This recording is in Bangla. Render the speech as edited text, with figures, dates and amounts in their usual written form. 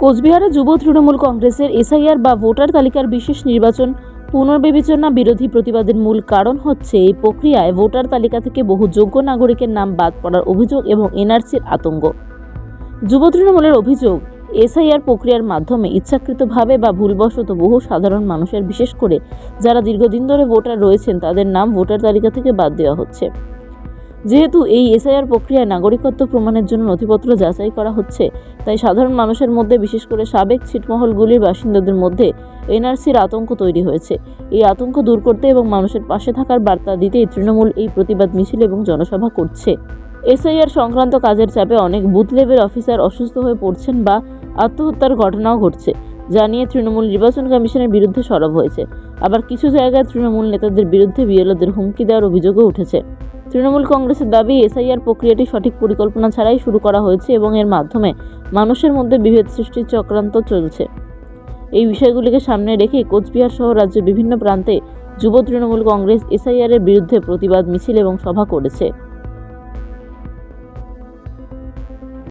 কোচবিহারে যুব তৃণমূল কংগ্রেসের এসআইআর বা ভোটার তালিকার বিশেষ নির্বাচন পুনর্বিবেচনা বিরোধী প্রতিবাদের মূল কারণ হচ্ছে এই প্রক্রিয়ায় ভোটার তালিকা থেকে বহু যোগ্য নাগরিকের নাম বাদ পড়ার অভিযোগ এবং এনআরসির আতঙ্ক। যুব তৃণমূলের অভিযোগ, এসআইআর প্রক্রিয়ার মাধ্যমে ইচ্ছাকৃতভাবে বা ভুলবশত বহু সাধারণ মানুষের, বিশেষ করে যারা দীর্ঘদিন ধরে ভোটার রয়েছেন, তাদের নাম ভোটার তালিকা থেকে বাদ দেওয়া হচ্ছে। যেহেতু এই এসআইআর প্রক্রিয়ায় নাগরিকত্ব প্রমাণের জন্য নথিপত্র যাচাই করা হচ্ছে, তাই সাধারণ মানুষের মধ্যে, বিশেষ করে সাবেক ছিটমহলগুলির বাসিন্দাদের মধ্যে এনআরসির আতঙ্ক তৈরি হয়েছে। এই আতঙ্ক দূর করতে এবং মানুষের পাশে থাকার বার্তা দিতেই তৃণমূল এই প্রতিবাদ মিছিল এবং জনসভা করছে। এসআইআর সংক্রান্ত কাজের চাপে অনেক বুথ লেভেল অফিসার অসুস্থ হয়ে পড়ছেন বা আত্মহত্যার ঘটনাও ঘটছে, যা নিয়ে তৃণমূল নির্বাচন কমিশনের বিরুদ্ধে সরব হয়েছে। আবার কিছু জায়গায় তৃণমূল নেতাদের বিরুদ্ধে বিএলওদের হুমকি দেওয়ার অভিযোগও উঠেছে। তৃণমূল কংগ্রেসের দাবি, এসআইআর প্রক্রিয়াটি সঠিক পরিকল্পনা ছাড়াই শুরু করা হয়েছে এবং এর মাধ্যমে মানুষের মধ্যে বিভেদ সৃষ্টির চক্রান্ত চলছে। এই বিষয়গুলিকে সামনে রেখে কোচবিহার সহ রাজ্যের বিভিন্ন প্রান্তে যুব তৃণমূল কংগ্রেস এসআইআর এর বিরুদ্ধে প্রতিবাদ মিছিল এবং সভা করেছে।